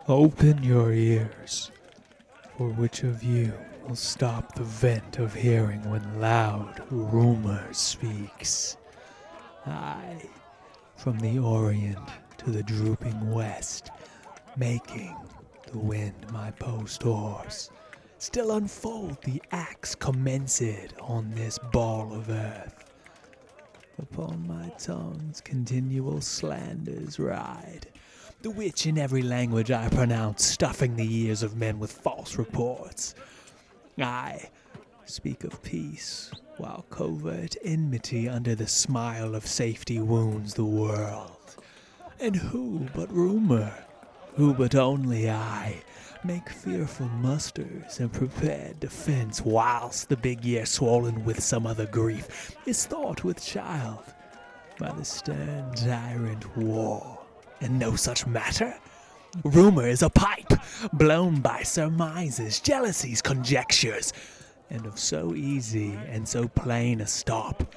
Open your ears, for which of you will stop the vent of hearing when loud rumor speaks? I, from the Orient to the drooping West, making the wind my post-horse, still unfold the axe commenced on this ball of earth. Upon my tongue's continual slanders ride, the which in every language I pronounce, stuffing the ears of men with false reports. I speak of peace, while covert enmity under the smile of safety wounds the world. And who but rumor, who but only I, make fearful musters and prepared defense, whilst the big ear, swollen with some other grief, is thought with child by the stern tyrant war. And no such matter? Rumor is a pipe, blown by surmises, jealousies, conjectures, and of so easy and so plain a stop,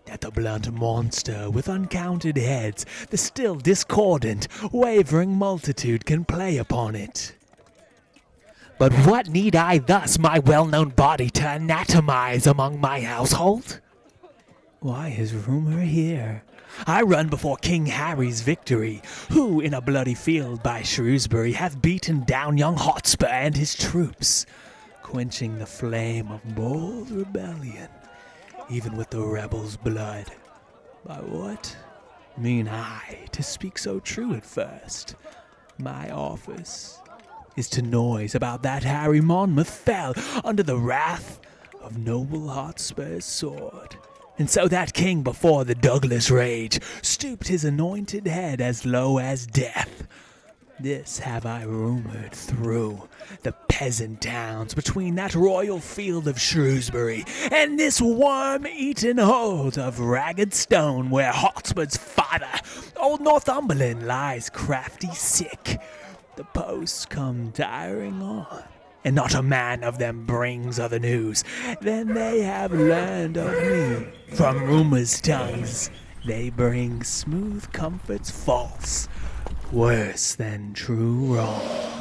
that the blunt monster with uncounted heads, the still discordant, wavering multitude can play upon it. But what need I thus my well-known body to anatomize among my household? Why is rumor here? I run before King Harry's victory, who in a bloody field by Shrewsbury hath beaten down young Hotspur and his troops, quenching the flame of bold rebellion, even with the rebels' blood. By what mean I to speak so true at first? My office is to noise about that Harry Monmouth fell under the wrath of noble Hotspur's sword. And so that king before the Douglas rage stooped his anointed head as low as death. This have I rumored through the peasant towns between that royal field of Shrewsbury and this worm-eaten hold of Ragged Stone, where Hotspur's father, old Northumberland, lies crafty sick. The posts come tiring on, and not a man of them brings other news than they have learned of me. From rumor's tongues they bring smooth comforts false, worse than true wrongs.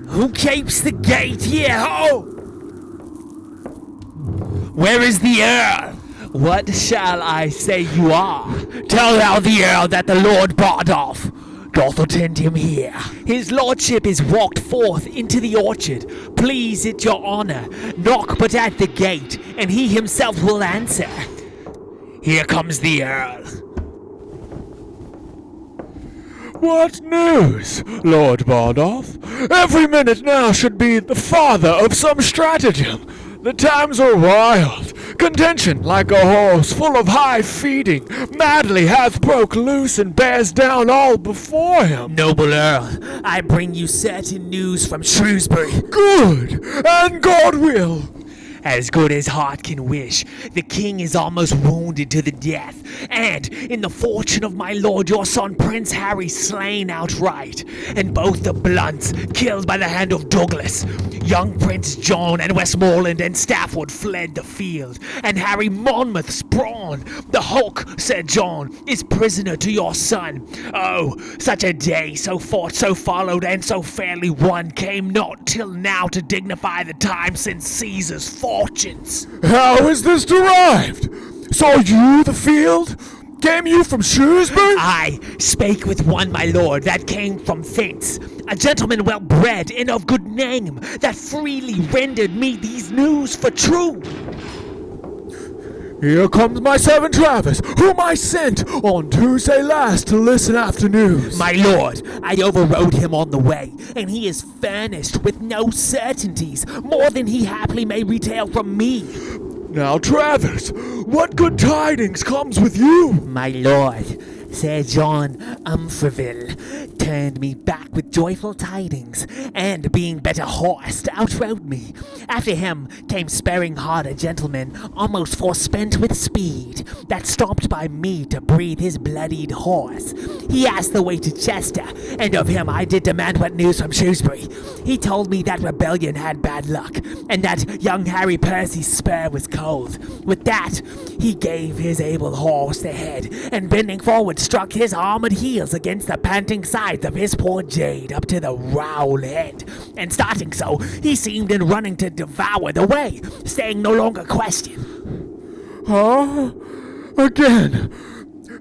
Who keeps the gate here, ho? Where is the Earl? What shall I say you are? Tell thou the Earl that the Lord Bardolph doth attend him here. His lordship is walked forth into the orchard. Please it your honor, knock but at the gate, and he himself will answer. Here comes the Earl. What news, Lord Bardolph? Every minute now should be the father of some stratagem. The times are wild. Contention, like a horse full of high feeding, madly hath broke loose and bears down all before him. Noble Earl, I bring you certain news from Shrewsbury. Good, and God will. As good as heart can wish, the king is almost wounded to the death, and in the fortune of my lord your son Prince Harry slain outright, and both the Blunts killed by the hand of Douglas. Young Prince John and Westmoreland and Stafford fled the field, and Harry Monmouth's brawn, the hulk, Sir John, is prisoner to your son. Oh, such a day, so fought, so followed, and so fairly won, came not till now to dignify the time since Caesar's fortunes. How is this derived? Saw you the field? Came you from Shrewsbury? I spake with one, my lord, that came from thence, a gentleman well bred and of good name, that freely rendered me these news for true. Here comes my servant Travis, whom I sent on Tuesday last to listen after news. My lord, I overrode him on the way, and he is furnished with no certainties, more than he haply may retail from me. Now, Travis, what good tidings comes with you? My lord, Sir John Umfreville turned me back with joyful tidings, and being better horsed, outrode me. After him came sparing hard a gentleman, almost forspent with speed, that stopped by me to breathe his bloodied horse. He asked the way to Chester, and of him I did demand what news from Shrewsbury. He told me that rebellion had bad luck, and that young Harry Percy's spur was cold. With that, he gave his able horse the head, and bending forward struck his armored heels against the panting sides of his poor jade up to the rowel head, and starting so, he seemed in running to devour the way, staying no longer question. Huh? Again,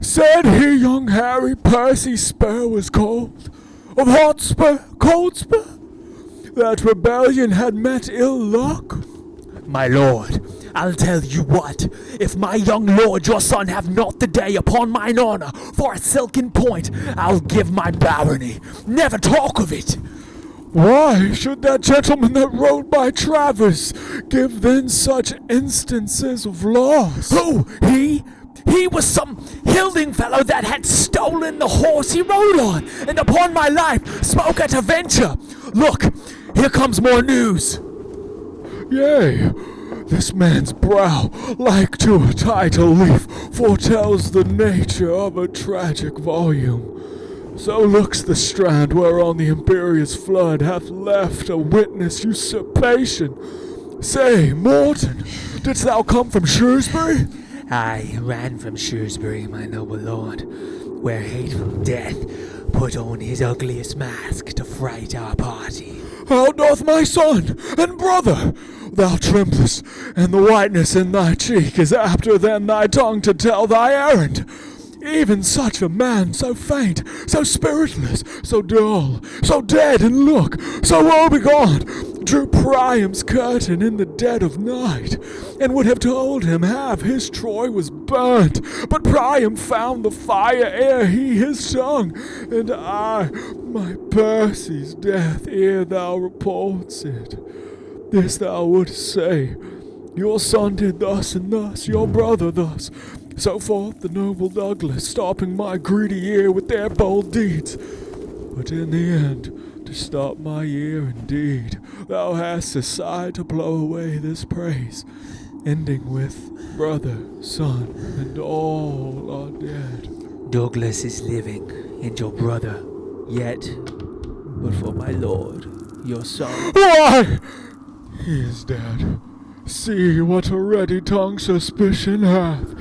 said he young Harry Percy's spur was cold? Of hot spur, cold spur? That rebellion had met ill luck? My lord, I'll tell you what, if my young lord your son have not the day upon mine honor for a silken point, I'll give my barony. Never talk of it. Why should that gentleman that rode by Travis give then such instances of loss? Who? He? He was some hilding fellow that had stolen the horse he rode on, and upon my life spoke at a venture. Look, here comes more news. Yea, this man's brow, like to a title leaf, foretells the nature of a tragic volume. So looks the strand whereon the imperious flood hath left a witness usurpation. Say, Morton, didst thou come from Shrewsbury? I ran from Shrewsbury, my noble lord, where hateful death put on his ugliest mask to fright our party. How doth my son and brother? Thou tremblest, and the whiteness in thy cheek is apter than thy tongue to tell thy errand. Even such a man, so faint, so spiritless, so dull, so dead in look, so woebegone, drew Priam's curtain in the dead of night, and would have told him half his Troy was burnt. But Priam found the fire ere he his tongue, and I, my Percy's death ere thou reports it. This thou wouldst say, your son did thus and thus, your brother thus. So forth the noble Douglas, stopping my greedy ear with their bold deeds. But in the end, to stop my ear indeed, thou hast decided to blow away this praise, ending with brother, son, and all are dead. Douglas is living, and your brother, yet, but for my lord, your son. Why? He is dead. See what a ready tongue suspicion hath.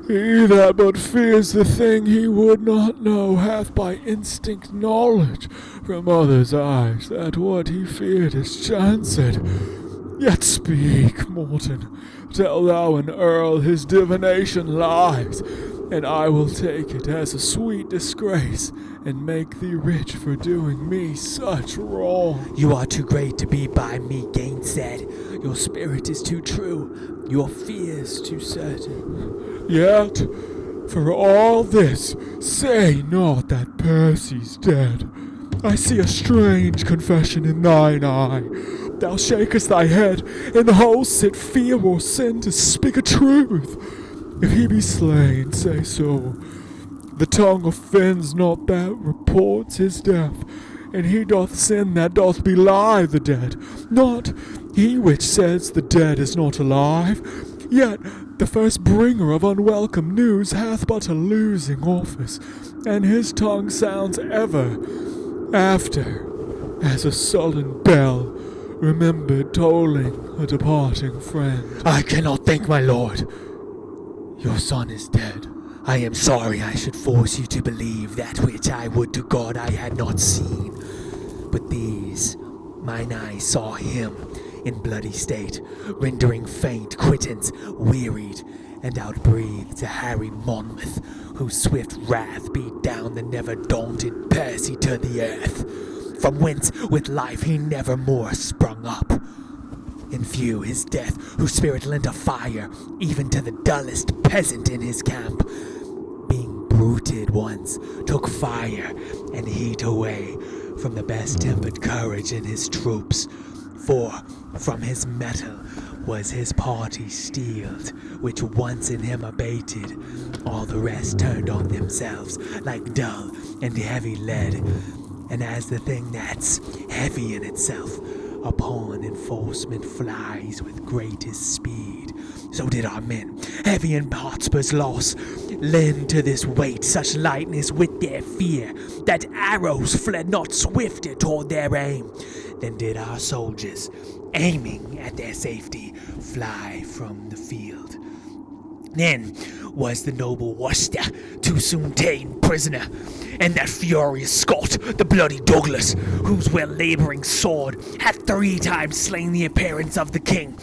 He that but fears the thing he would not know hath by instinct knowledge from others' eyes that what he feared is chanced. Yet speak, Morton, tell thou an earl his divination lies, and I will take it as a sweet disgrace, and make thee rich for doing me such wrong. You are too great to be by me gainsaid. Your spirit is too true, your fears too certain. Yet, for all this, say not that Percy's dead. I see a strange confession in thine eye. Thou shakest thy head, and holds it fear or sin to speak a truth. If he be slain, say so. The tongue offends not that reports his death, and he doth sin that doth belie the dead, not he which says the dead is not alive. Yet the first bringer of unwelcome news hath but a losing office, and his tongue sounds ever after as a sullen bell remembered tolling a departing friend. I cannot think, my lord. Your son is dead. I am sorry I should force you to believe that which I would to God I had not seen. But these, mine eyes saw him in bloody state, rendering faint quittance, wearied, and outbreathed to Harry Monmouth, whose swift wrath beat down the never-daunted Percy to the earth, from whence with life he never more sprung up. In few his death, whose spirit lent a fire even to the dullest peasant in his camp, being bruited once, took fire and heat away from the best-tempered courage in his troops. For from his metal was his party steeled, which once in him abated, all the rest turned on themselves like dull and heavy lead. And as the thing that's heavy in itself upon enforcement flies with greatest speed, so did our men, heavy in Hotspur's loss, lend to this weight such lightness with their fear, that arrows fled not swifter toward their aim than did our soldiers, aiming at their safety, fly from the field. Then was the noble Worcester too soon ta'en prisoner, and that furious Scot, the bloody Douglas, whose well-labouring sword hath 3 times slain the appearance of the king,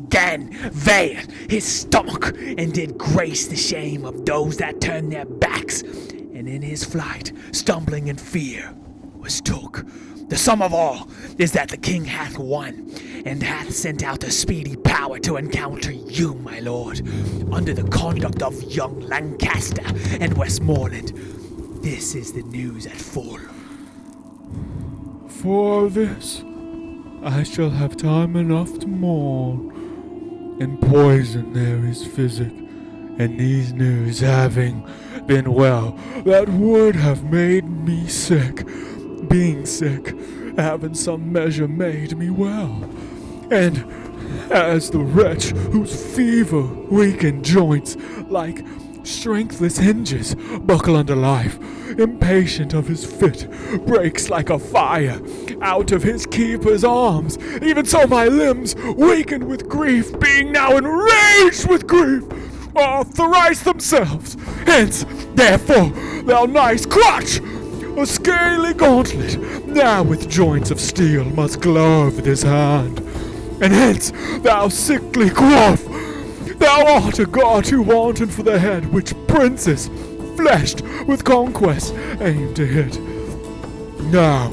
gan veil his stomach, and did grace the shame of those that turned their backs, and in his flight, stumbling in fear, was took. The sum of all is that the king hath won, and hath sent out a speedy power to encounter you, my lord, under the conduct of young Lancaster and Westmoreland. This is the news at full. For this, I shall have time enough to mourn. In poison there is physic, and these news having been well, that would have made me sick, being sick, have in some measure made me well. And as the wretch whose fever weakened joints like strengthless hinges buckle under life, impatient of his fit, breaks like a fire out of his keeper's arms, even so my limbs, weakened with grief, being now enraged with grief, are thrice themselves. Hence, therefore, thou nice crutch, a scaly gauntlet, now with joints of steel, must glove this hand. And hence, thou sickly coif, thou art a god too wanton for the head which princes, fleshed with conquest, aim to hit. Now,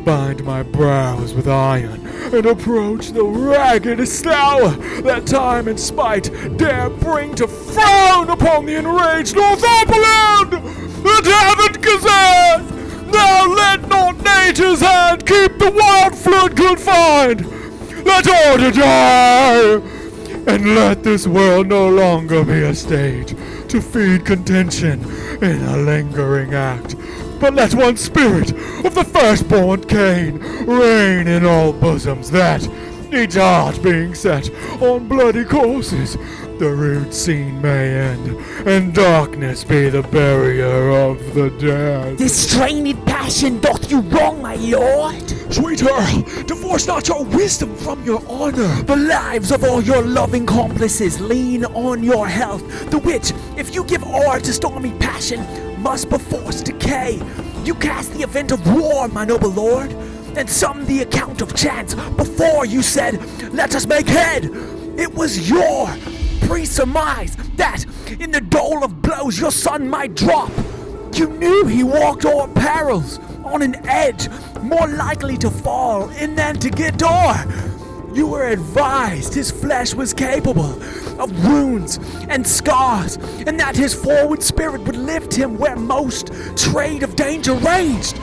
bind my brows with iron, and approach the raggedest hour that time and spite dare bring to frown upon the enraged Northumberland, the Devon Gazette. Now let not nature's hand keep the wild flood confined. Let order die, and let this world no longer be a stage to feed contention in a lingering act. But let one spirit of the firstborn Cain reign in all bosoms, that, each heart being set on bloody courses, the rude scene may end, and darkness be the barrier of the dead. This strained passion doth you wrong, my lord. Sweet Earl, divorce not your wisdom from your honor. The lives of all your loving complices lean on your health, the which, if you give o'er to stormy passion, must perforce decay. You cast the event of war, my noble lord, and some the account of chance. Before you said, let us make head. It was your pre-surmise that in the dole of blows your son might drop. You knew he walked o'er perils, on an edge, more likely to fall in than to get o'er. You were advised his flesh was capable of wounds and scars, and that his forward spirit would lift him where most trade of danger raged.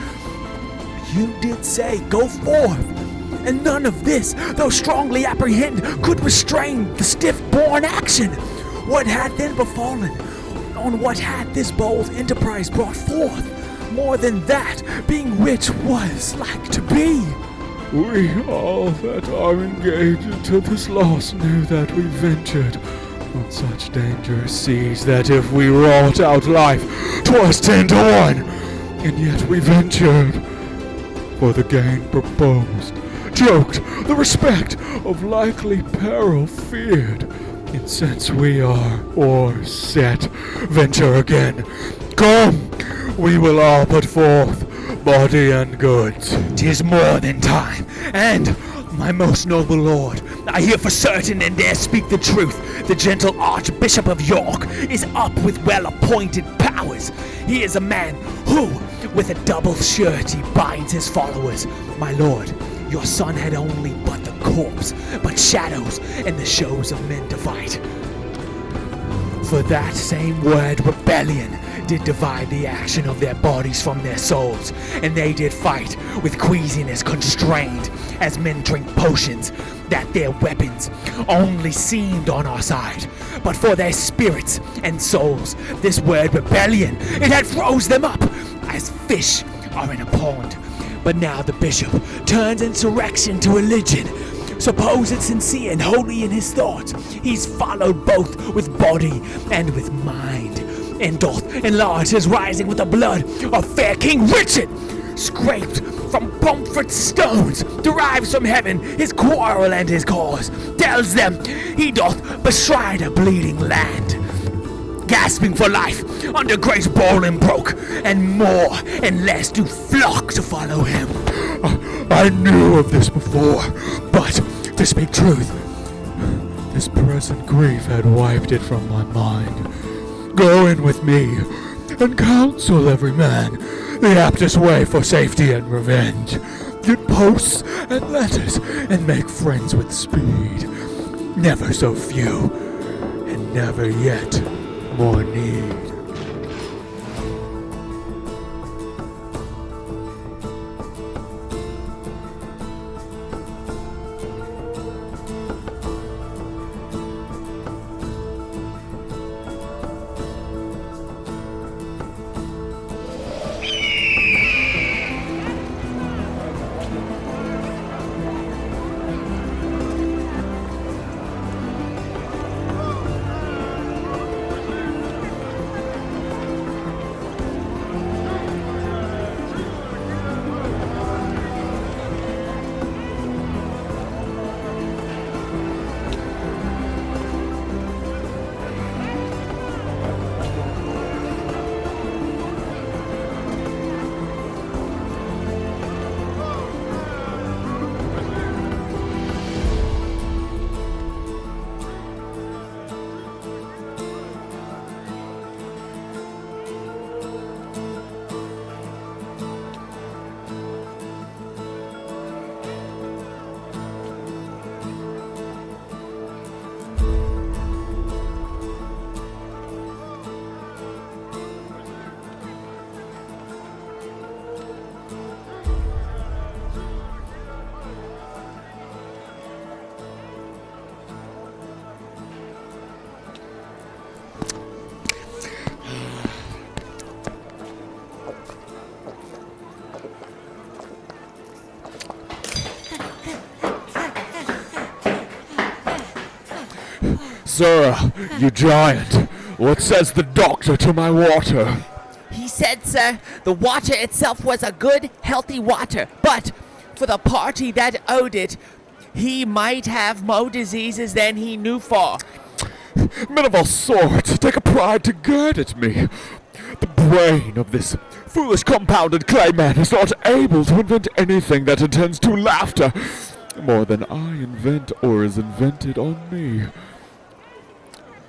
You did say, go forth, and none of this, though strongly apprehend, could restrain the stiff-born action. What had then befallen? On what had this bold enterprise brought forth? More than that, being which was like to be. We all that are engaged into this loss knew that we ventured on such dangerous seas that if we wrought out life, 'twas 10 to 1, and yet we ventured. For the gain proposed, joked, the respect of likely peril feared, and since we are o'erset, venture again. Come, we will all put forth body and goods. 'Tis more than time, and, my most noble lord, I hear for certain and dare speak the truth, the gentle Archbishop of York is up with well-appointed powers. He is a man who, with a double surety, binds his followers. My lord, your son had only but the corpse, but shadows and the shows of men to fight. For that same word, rebellion, did divide the action of their bodies from their souls, and they did fight with queasiness constrained, as men drink potions, that their weapons only seemed on our side. But for their spirits and souls, this word rebellion, it had froze them up, as fish are in a pond. But now the bishop turns insurrection to religion. Suppose it sincere and holy in his thoughts, he's followed both with body and with mind, and doth enlarge his rising with the blood of fair King Richard, scraped from Pomfret's stones, derives from heaven his quarrel and his cause, tells them he doth bestride a bleeding land, gasping for life under great Bolingbroke, and more and less do flock to follow him. I knew of this before, but to speak truth, this present grief had wiped it from my mind. Go in with me, and counsel every man the aptest way for safety and revenge. Get posts and letters, and make friends with speed. Never so few, and never yet more need. Sir, you giant, what says the doctor to my water? He said, sir, the water itself was a good, healthy water, but for the party that owed it, he might have more diseases than he knew for. Men of all sorts take a pride to gird at me. The brain of this foolish compounded clay man is not able to invent anything that attends to laughter more than I invent or is invented on me.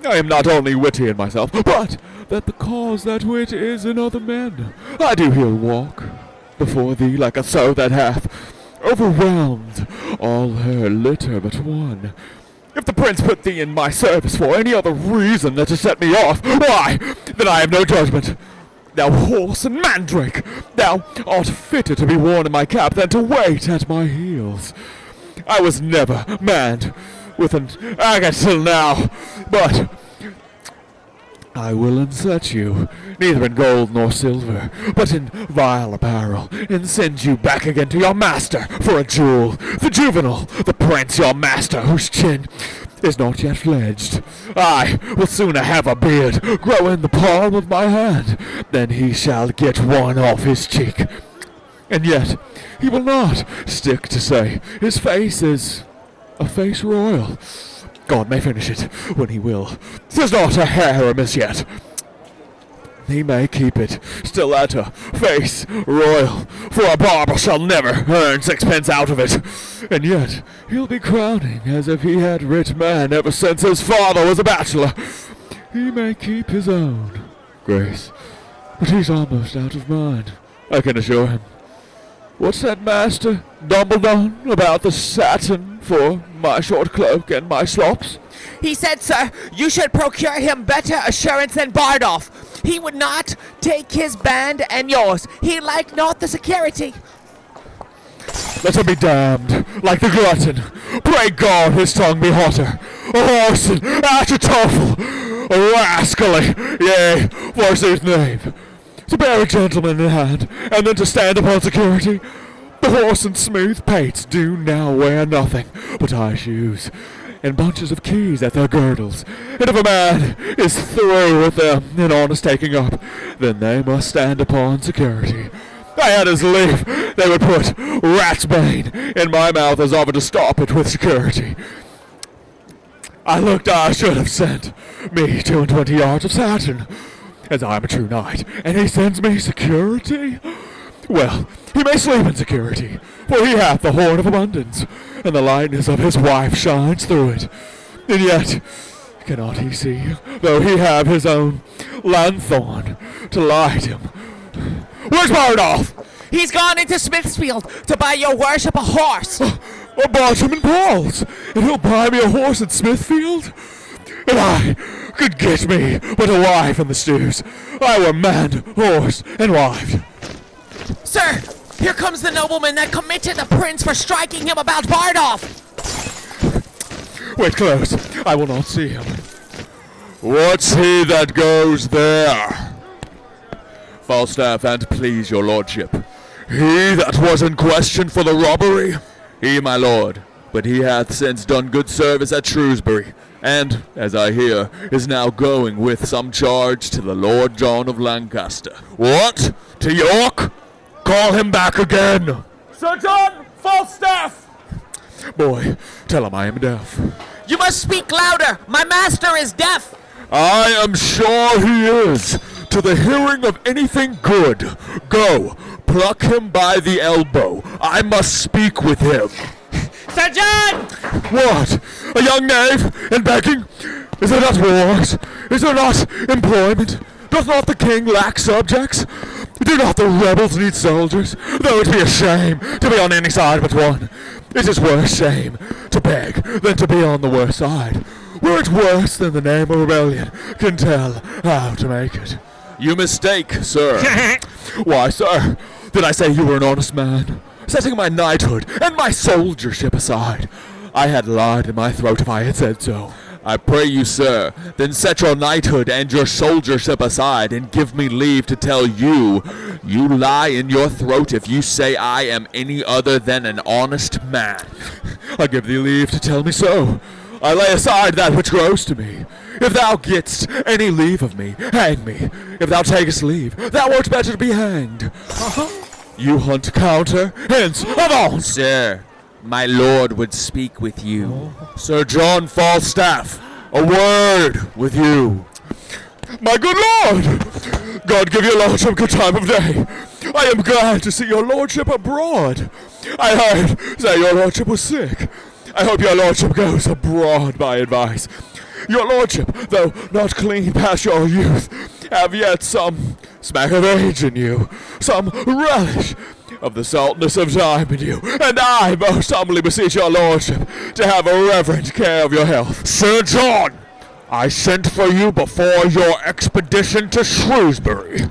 I am not only witty in myself, but that the cause that wit is in other men. I do here walk before thee like a sow that hath overwhelmed all her litter but one. If the prince put thee in my service for any other reason than to set me off, why, then I have no judgment. Thou horse and mandrake, thou art fitter to be worn in my cap than to wait at my heels. I was never manned with an agate till now, but I will unset you, neither in gold nor silver, but in vile apparel, and send you back again to your master for a jewel, the juvenile, the prince your master, whose chin is not yet fledged. I will sooner have a beard grow in the palm of my hand, than he shall get one off his cheek. And yet he will not stick to say his face is a face royal. God may finish it when he will. 'Tis not a hair amiss yet. He may keep it stiletto, face royal, for a barber shall never earn sixpence out of it. And yet he'll be crowning as if he had rich man ever since his father was a bachelor. He may keep his own, Grace, but he's almost out of mind, I can assure him. What said Master Dumbledore about the satin for my short cloak and my slops? He said, sir, you should procure him better assurance than Bardolph. He would not take his band and yours. He liked not the security. Let him be damned, like the glutton. Pray God his tongue be hotter. A whoreson, Achitophel, a rascally, yea, forsooth knave. To bear a gentleman in hand, and then to stand upon security. The horse and smooth pates do now wear nothing but high shoes, and bunches of keys at their girdles. And if a man is through with them in honest taking up, then they must stand upon security. I had as lief they would put ratsbane in my mouth as offer to stop it with security. I looked I should have sent me 22 yards of satin, as I am a true knight, and he sends me security? Well, he may sleep in security, for he hath the horn of abundance, and the lightness of his wife shines through it. And yet cannot he see, though he have his own lanthorn to light him? Where's Bardolph? He's gone into Smithfield to buy your worship a horse. A Bartram Paul's, and he'll buy me a horse at Smithfield? If I could get me but a wife in the stews, I were man, horse, and wife. Sir, here comes the nobleman that committed the prince for striking him about Bardolph. Wait close, I will not see him. What's he that goes there? Falstaff, and please your lordship. He that was in question for the robbery? He, my lord, but he hath since done good service at Shrewsbury, and, as I hear, is now going with some charge to the Lord John of Lancaster. What? To York? Call him back again! Sir John Falstaff! Boy, tell him I am deaf. You must speak louder. My master is deaf. I am sure he is. To the hearing of anything good, go, pluck him by the elbow. I must speak with him. Sir John! What? A young knave and begging? Is there not wars? Is there not employment? Doth not the king lack subjects? Do not the rebels need soldiers? Though it be a shame to be on any side but one, it is worse shame to beg than to be on the worse side. Were it worse than the name of rebellion can tell how to make it. You mistake, sir. Why, sir, did I say you were an honest man? Setting my knighthood and my soldiership aside, I had lied in my throat if I had said so. I pray you, sir, then set your knighthood and your soldiership aside, and give me leave to tell you, you lie in your throat if you say I am any other than an honest man. I give thee leave to tell me so. I lay aside that which grows to me. If thou getst any leave of me, hang me. If thou takest leave, thou wert better to be hanged. You hunt counter, hence, avaunt! Sir, my lord would speak with you. Sir John Falstaff, a word with you. My good lord! God give your lordship good time of day. I am glad to see your lordship abroad. I heard that your lordship was sick. I hope your lordship goes abroad by advice. Your lordship, though not clean past your youth, have yet some smack of age in you, some relish of the saltness of time in you, and I most humbly beseech your lordship to have a reverent care of your health. Sir John, I sent for you before your expedition to Shrewsbury.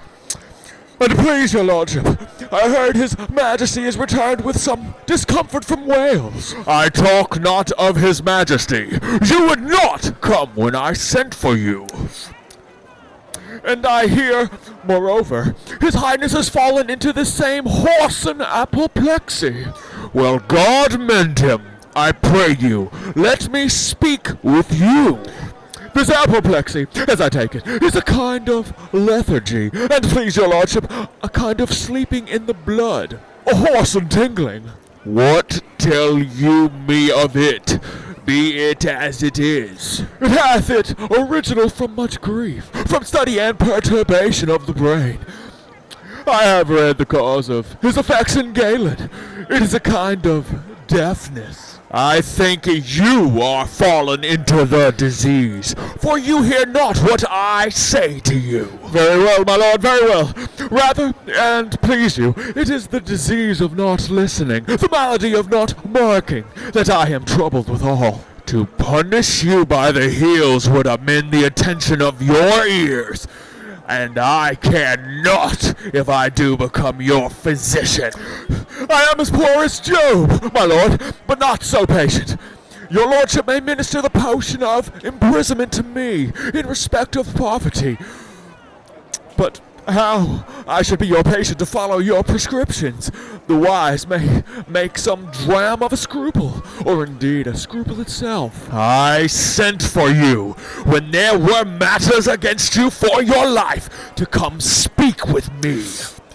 And please, your lordship, I heard his majesty has returned with some discomfort from Wales. I talk not of his majesty. You would not come when I sent for you. And I hear, moreover, his highness has fallen into the same whoreson apoplexy. Well, God mend him. I pray you, let me speak with you. This apoplexy, as I take it, is a kind of lethargy, and please your lordship, a kind of sleeping in the blood, a whoreson tingling. What tell you me of it? Be it as it is. It hath it original from much grief, from study and perturbation of the brain. I have read the cause of his effects in Galen. It is a kind of deafness. I think you are fallen into the disease, for you hear not what I say to you. Very well, my lord, very well. Rather, and please you, it is the disease of not listening, the malady of not marking, that I am troubled withal. To punish you by the heels would amend the attention of your ears, and I cannot if I do become your physician. I am as poor as Job, my lord, but not so patient. Your lordship may minister the potion of imprisonment to me in respect of poverty. But how I should be your patient to follow your prescriptions? The wise may make some dram of a scruple, or indeed a scruple itself. I sent for you when there were matters against you for your life to come speak with me.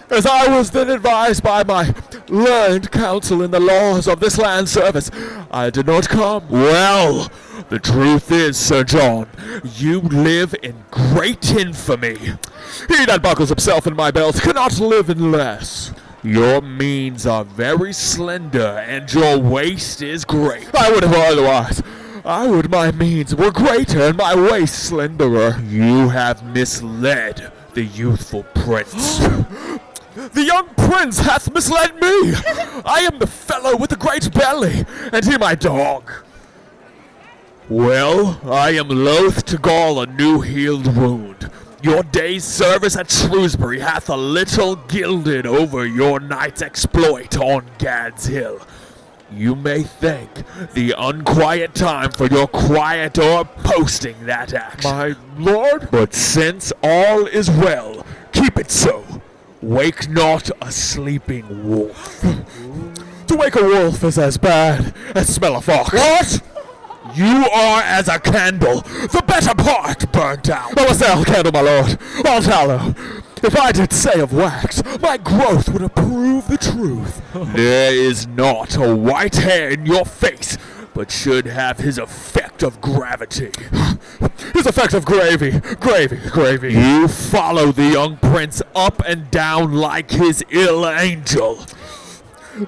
As I was then advised by my learned counsel in the laws of this land service, I did not come. Well, the truth is, Sir John, you live in great infamy. He that buckles himself in my belt cannot live in less. Your means are very slender, and your waist is great. I would have otherwise. I would my means were greater and my waist slenderer. You have misled the youthful prince. The young prince hath misled me. I am the fellow with the great belly, and he my dog. Well, I am loath to gall a new-healed wound. Your day's service at Shrewsbury hath a little gilded over your night's exploit on Gad's Hill. You may thank the unquiet time for your quiet or posting that action. My lord? But since all is well, keep it so. Wake not a sleeping wolf. To wake a wolf is as bad as smell a fox. What? You are as a candle, the better part burnt out. Oh, a cell candle, my lord, all tallow. If I did say of wax, my growth would approve the truth. There is not a white hair in your face, but should have his effect of gravity. His effect of gravy. Gravy. You follow the young prince up and down like his ill angel.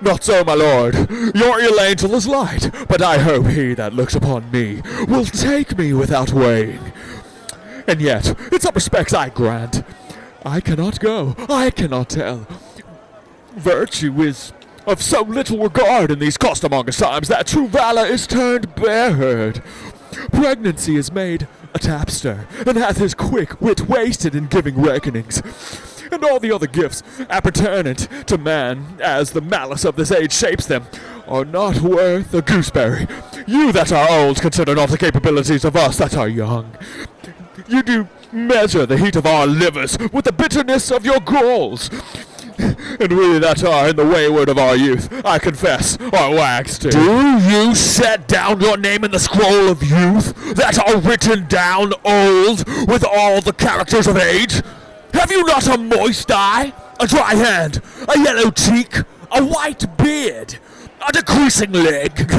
Not so, my lord. Your ill angel is light, but I hope he that looks upon me will take me without weighing. And yet, in some respects I grant, I cannot go, I cannot tell. Virtue is of so little regard in these costermongers' times that true valor is turned bear-herd. Pregnancy is made a tapster, and hath his quick wit wasted in giving reckonings. And all the other gifts appertinent to man, as the malice of this age shapes them, are not worth a gooseberry. You that are old consider not the capabilities of us that are young. You do measure the heat of our livers with the bitterness of your galls. And we that are in the wayward of our youth, I confess, are wags too. Do you set down your name in the scroll of youth that are written down old with all the characters of age? Have you not a moist eye, a dry hand, a yellow cheek, a white beard, a decreasing leg,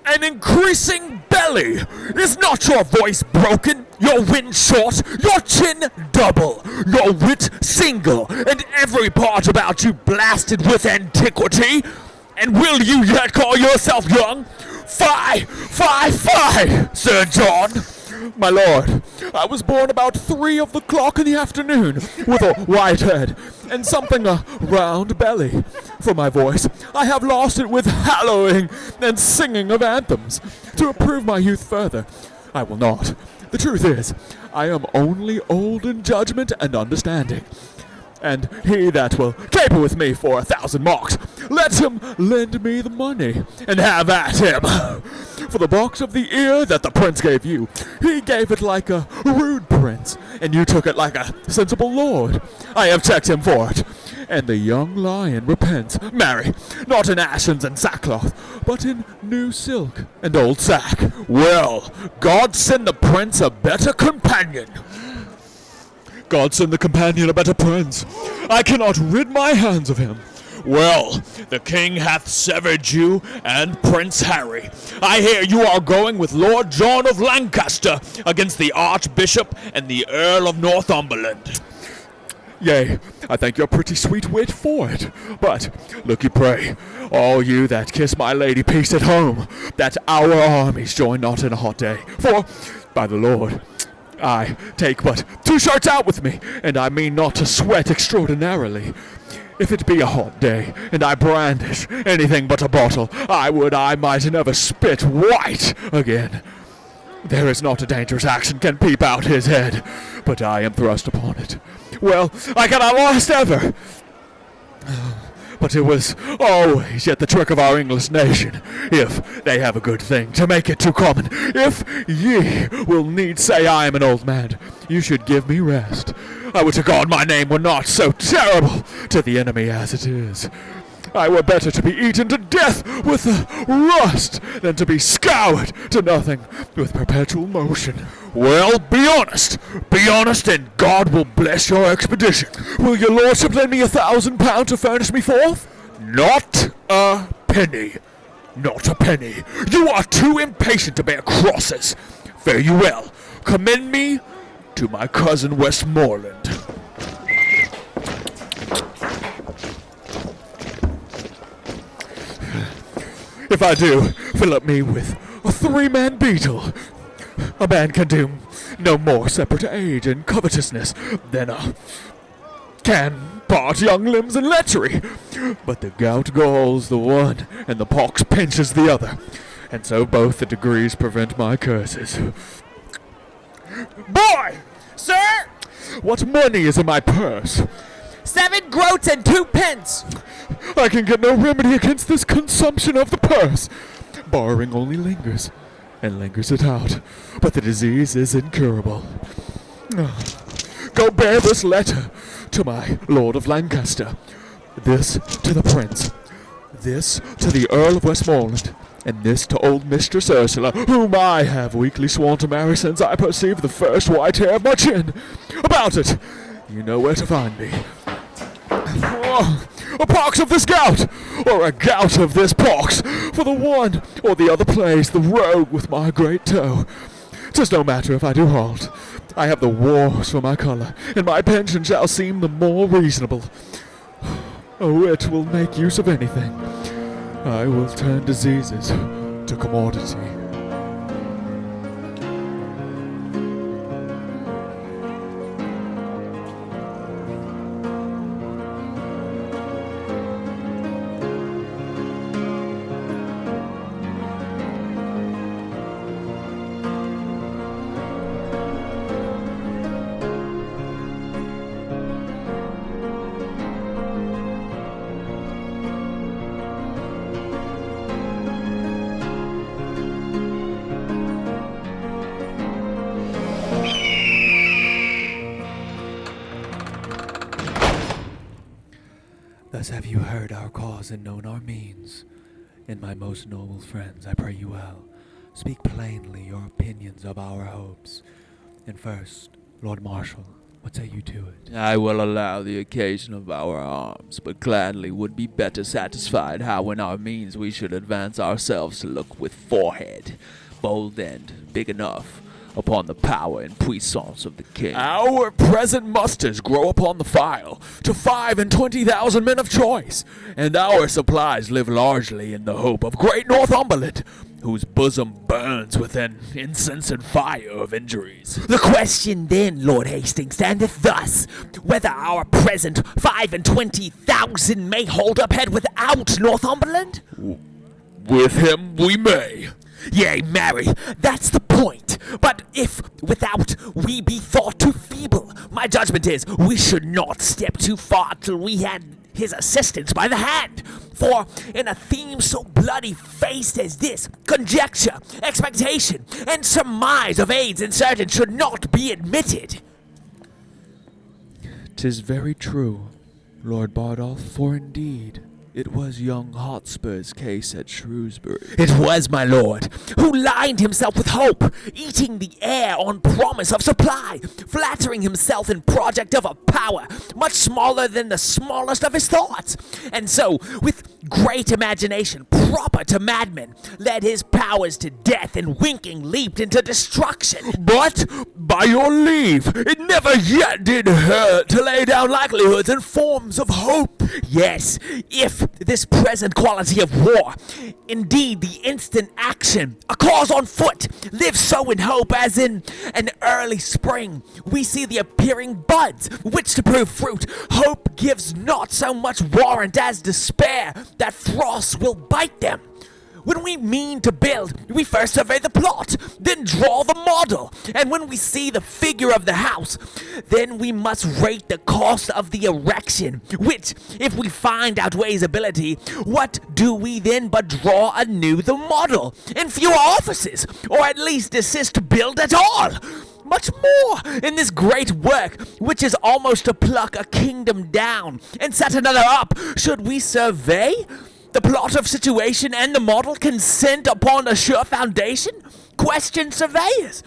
an increasing belly? belly? Is not your voice broken, your wind short, your chin double, your wit single, and every part about you blasted with antiquity? And will you yet call yourself young? Fie, Sir John! My lord, I was born about 3 o'clock in the afternoon, with a white head and something a round belly. For my voice, I have lost it with hallowing and singing of anthems. To approve my youth further, I will not. The truth is, I am only old in judgment and understanding. And he that will caper with me for 1,000 marks, let him lend me the money, and have at him. For the box of the ear that the prince gave you, he gave it like a rude prince, and you took it like a sensible lord. I have checked him for it, and the young lion repents. Marry, not in ashes and sackcloth, but in new silk and old sack. Well, God send the prince a better companion. God send the companion a better prince. I cannot rid my hands of him. Well, the king hath severed you and Prince Harry. I hear you are going with Lord John of Lancaster against the Archbishop and the Earl of Northumberland. Yea, I thank your pretty sweet wit for it. But, look ye pray, all you that kiss my lady peace at home, that our armies join not in a hot day. For, by the Lord, I take but 2 shirts out with me, and I mean not to sweat extraordinarily. If it be a hot day, and I brandish anything but a bottle, I would I might never spit white again. There is not a dangerous action can peep out his head, but I am thrust upon it. Well, I cannot last ever. But it was always yet the trick of our English nation, if they have a good thing, to make it too common. If ye will needs say I am an old man, you should give me rest. I would to God my name were not so terrible to the enemy as it is. I were better to be eaten to death with the rust than to be scoured to nothing with perpetual motion. Well, be honest, and God will bless your expedition. Will your lordship lend me £1,000 to furnish me forth? Not a penny. Not a penny. You are too impatient to bear crosses. Fare you well. Commend me to my cousin Westmoreland. If I do, fill up me with a 3-man beetle. A man can do no more separate age and covetousness than can part young limbs and lechery. But the gout galls the one, and the pox pinches the other, and so both the degrees prevent my curses. Boy! Sir, What money is in my purse? 7 groats and 2 pence. I can get no remedy against this consumption of the purse. Borrowing only lingers, and lingers it out, but the disease is incurable. Go bear this letter to my Lord of Lancaster, this to the Prince, this to the Earl of Westmoreland, and this to old Mistress Ursula, whom I have weakly sworn to marry since I perceived the first white hair of my chin. About it, you know where to find me. A pox of this gout, or a gout of this pox, for the one or the other plays the rogue with my great toe. 'Tis no matter if I do halt. I have the wars for my colour, and my pension shall seem the more reasonable. Oh, it will make use of anything. I will turn diseases to commodity. Thus have you heard our cause and known our means. And my most noble friends, I pray you well, speak plainly your opinions of our hopes. And first, Lord Marshal, what say you to it? I will allow the occasion of our arms, but gladly would be better satisfied how in our means we should advance ourselves to look with forehead. bold end big enough upon the power and puissance of the king. Our present musters grow upon the file to 25,000 men of choice, and our supplies live largely in the hope of great Northumberland, whose bosom burns with an insensate fire of injuries. The question then, Lord Hastings, standeth thus, whether our present 25,000 may hold up head without Northumberland? With him we may. Yea, marry, that's the point. But if without we be thought too feeble, my judgment is we should not step too far till we had his assistance by the hand. For in a theme so bloody-faced as this, conjecture, expectation, and surmise of aids and certain should not be admitted. 'Tis very true, Lord Bardolph, for indeed it was young Hotspur's case at Shrewsbury. It was, my lord, who lined himself with hope, eating the air on promise of supply, flattering himself in project of a power much smaller than the smallest of his thoughts, and so, with great imagination proper to madmen, led his powers to death and winking leaped into destruction. But, by your leave, it never yet did hurt to lay down likelihoods and forms of hope. Yes, if this present quality of war, indeed the instant action, a cause on foot, lives so in hope as in an early spring, we see the appearing buds, which to prove fruit, hope gives not so much warrant as despair that frost will bite them. When we mean to build, we first survey the plot, then draw the model, and when we see the figure of the house, then we must rate the cost of the erection, which, if we find outweighs ability, what do we then but draw anew the model, in fewer offices, or at least desist to build at all? Much more in this great work, which is almost to pluck a kingdom down and set another up, should we survey the plot of situation and the model consent upon a sure foundation? Question surveyors.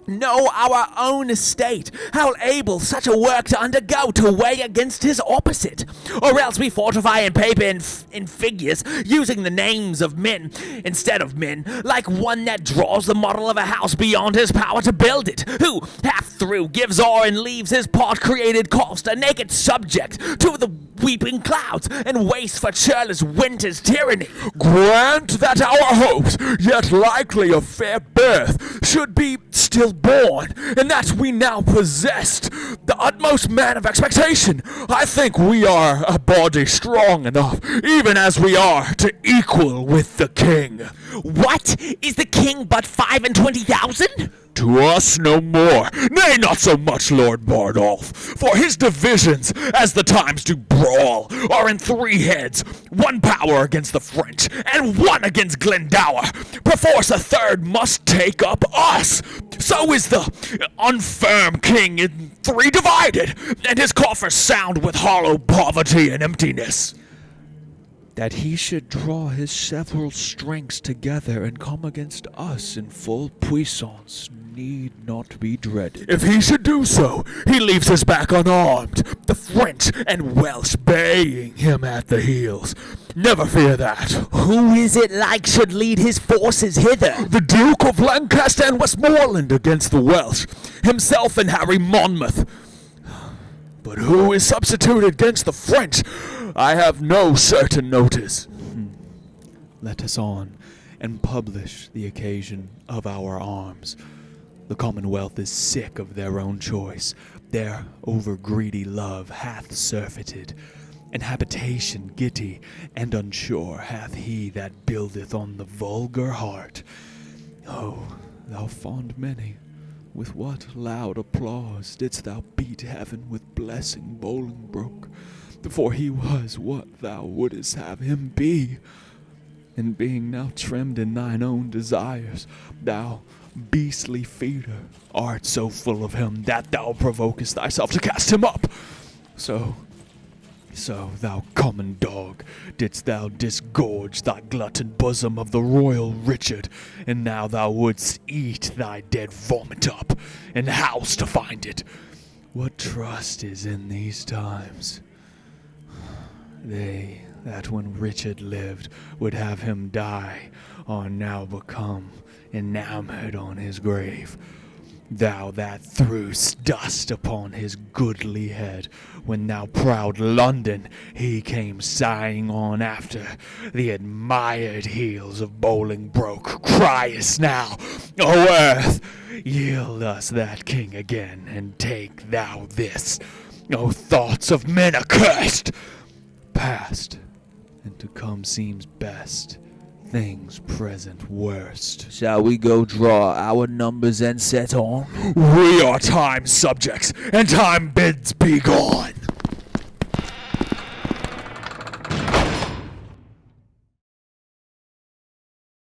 Know our own estate, how able such a work to undergo to weigh against his opposite, or else we fortify in paper and in figures, using the names of men instead of men, like one that draws the model of a house beyond his power to build it, who, half through, gives o'er and leaves his part created cost a naked subject to the weeping clouds, and waste for cheerless winter's tyranny. Grant that our hopes, yet likely of fair birth, should be still born, and that we now possessed the utmost man of expectation. I think we are a body strong enough, even as we are, to equal with the king. What? Is the king but 25,000? To us no more, nay, not so much, Lord Bardolph, for his divisions, as the times do brawl, are in 3 heads, 1 power against the French, and 1 against Glendower. Perforce a 3rd must take up us. So is the unfirm king in 3 divided, and his coffers sound with hollow poverty and emptiness. That he should draw his several strengths together and come against us in full puissance need not be dreaded. If he should do so, he leaves his back unarmed, the French and Welsh baying him at the heels. Never fear that. Who is it like should lead his forces hither? The Duke of Lancaster and Westmoreland against the Welsh, himself and Harry Monmouth. But who is substituted against the French? I have no certain notice. Let us on, and publish the occasion of our arms. The Commonwealth is sick of their own choice. Their over-greedy love hath surfeited, and habitation giddy and unsure hath he that buildeth on the vulgar heart. Oh, thou fond many, with what loud applause didst thou beat heaven with blessing Bolingbroke, before he was what thou wouldst have him be. And being now trimmed in thine own desires, thou beastly feeder art so full of him that thou provokest thyself to cast him up. So, thou common dog, didst thou disgorge thy glutton bosom of the royal Richard, and now thou wouldst eat thy dead vomit up, and house to find it. What trust is in these times? They that when Richard lived would have him die are now become enamored on his grave. Thou that threwst dust upon his goodly head, when thou proud London he came sighing on after the admired heels of Bolingbroke, criest now, O earth, yield us that king again, and take thou this, O thoughts of men accursed! Past and to come seems best, things present worst. Shall we go draw our numbers and set on? We are time's subjects, and time bids be gone.